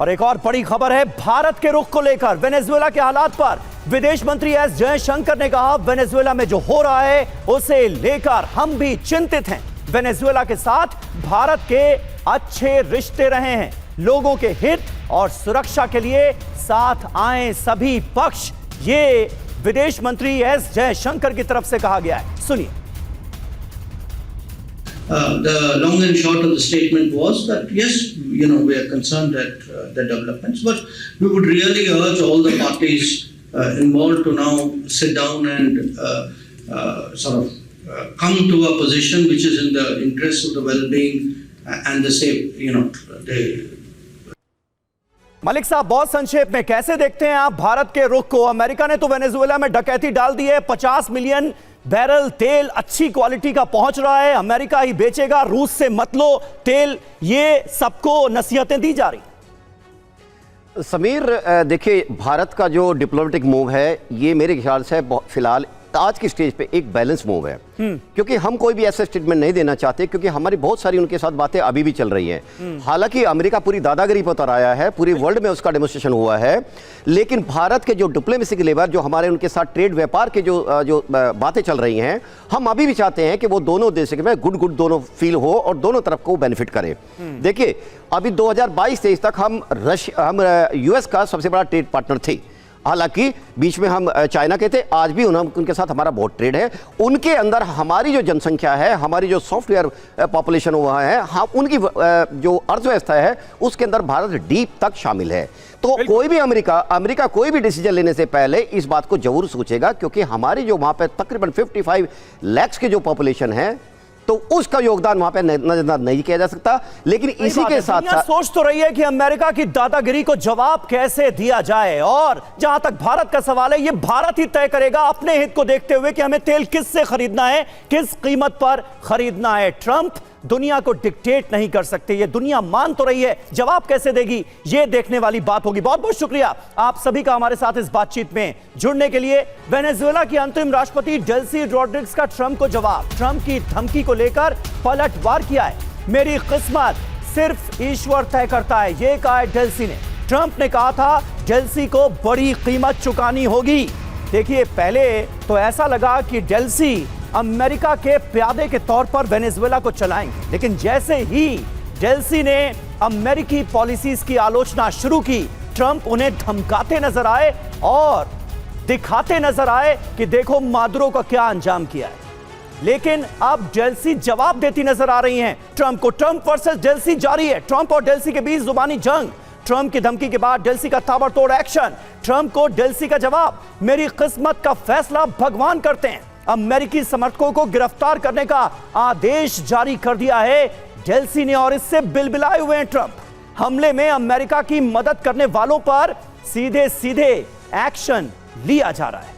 और एक और बड़ी खबर है भारत के रुख को लेकर। वेनेजुएला के हालात पर विदेश मंत्री एस जयशंकर ने कहा, वेनेजुएला में जो हो रहा है उसे लेकर हम भी चिंतित हैं। वेनेजुएला के साथ भारत के अच्छे रिश्ते रहे हैं। लोगों के हित और सुरक्षा के लिए साथ आए सभी पक्ष, ये विदेश मंत्री एस जयशंकर की तरफ से कहा गया है। सुनिए। The long and short of the statement was that yes, we are concerned at the developments, but we would really urge all the parties involved to now sit down and come to a position which is in the interest of the well-being and the safe, Malik साहब, बहुत संक्षेप में कैसे देखते हैं आप भारत के रुख को? अमेरिका ने तो वेनेजुएला में डकैती डाल दी है, 50 मिलियन बैरल तेल अच्छी क्वालिटी का पहुंच रहा है, अमेरिका ही बेचेगा, रूस से मत लो तेल, ये सबको नसीहतें दी जा रही। समीर, देखिए, भारत का जो डिप्लोमेटिक मूव है ये मेरे ख्याल से फिलहाल आज की स्टेज पे एक बैलेंस मूव है, क्योंकि हम कोई भी ऐसा स्टेटमेंट नहीं देना चाहते, क्योंकि हमारी बहुत सारी उनके साथ बातें अभी भी चल रही हैं। हालांकि अमेरिका पूरी दादागिरी पर उतर आया है, पूरी वर्ल्ड में उसका डेमोन्स्ट्रेशन हुआ है, लेकिन भारत के जो डिप्लोमेसी के लेवर, जो हमारे उनके साथ ट्रेड व्यापार के जो बातें चल रही हैं, हम अभी भी चाहते हैं कि वो दोनों देश में गुड दोनों फील हो और दोनों तरफ को बेनिफिट करे। देखिए, अभी 2022-23 तक हम यूएस का सबसे बड़ा ट्रेड पार्टनर थे। हालांकि बीच में हम चाइना के थे, आज भी उनके साथ हमारा बहुत ट्रेड है। उनके अंदर हमारी जो जनसंख्या है, हमारी जो सॉफ्टवेयर पॉपुलेशन हुआ है, हाँ, उनकी जो अर्थव्यवस्था है उसके अंदर भारत डीप तक शामिल है। तो कोई भी अमेरिका कोई भी डिसीजन लेने से पहले इस बात को जरूर सोचेगा, क्योंकि हमारी जो वहां पे तकरीबन 55 लाख की जो पॉपुलेशन है, तो उसका योगदान वहां पे नजरअंदाज नहीं किया जा सकता। लेकिन इसी के साथ सोच तो रही है कि अमेरिका की दादागिरी को जवाब कैसे दिया जाए, और जहां तक भारत का सवाल है, ये भारत ही तय करेगा अपने हित को देखते हुए कि हमें तेल किससे खरीदना है, किस कीमत पर खरीदना है। ट्रंप दुनिया को डिक्टेट नहीं कर सकते, ये दुनिया मान तो रही है, जवाब कैसे देगी ये देखने वाली बात होगी। बहुत बहुत शुक्रिया आप सभी का हमारे साथ इस बातचीत में जुड़ने के लिए। वेनेजुएला की अंतरिम राष्ट्रपति डेल्सी रॉड्रिग्स का ट्रंप को जवाब, ट्रंप की धमकी को लेकर पलटवार किया है। मेरी किस्मत सिर्फ ईश्वर तय करता है, ये कहा है डेल्सी ने। ट्रंप ने कहा था डेल्सी को बड़ी कीमत चुकानी होगी। देखिए, पहले तो ऐसा लगा कि डेल्सी अमेरिका के प्यादे के तौर पर वेनेजुएला को चलाएंगे, लेकिन जैसे ही डेल्सी ने अमेरिकी पॉलिसीज की आलोचना शुरू की, ट्रंप उन्हें धमकाते नजर आए और दिखाते नजर आए कि देखो मादुरो का क्या अंजाम किया है। लेकिन अब डेल्सी जवाब देती नजर आ रही हैं ट्रंप को। ट्रंप वर्सेस डेल्सी जारी है, ट्रंप और डेल्सी के बीच जुबानी जंग। ट्रंप की धमकी के बाद डेल्सी का ताबड़तोड़ एक्शन, ट्रंप को डेल्सी का जवाब। मेरी किस्मत का फैसला भगवान करते हैं। अमेरिकी समर्थकों को गिरफ्तार करने का आदेश जारी कर दिया है डेल्सी ने, और इससे बिलबिलाए हुए हैं ट्रंप। हमले में अमेरिका की मदद करने वालों पर सीधे सीधे एक्शन लिया जा रहा है।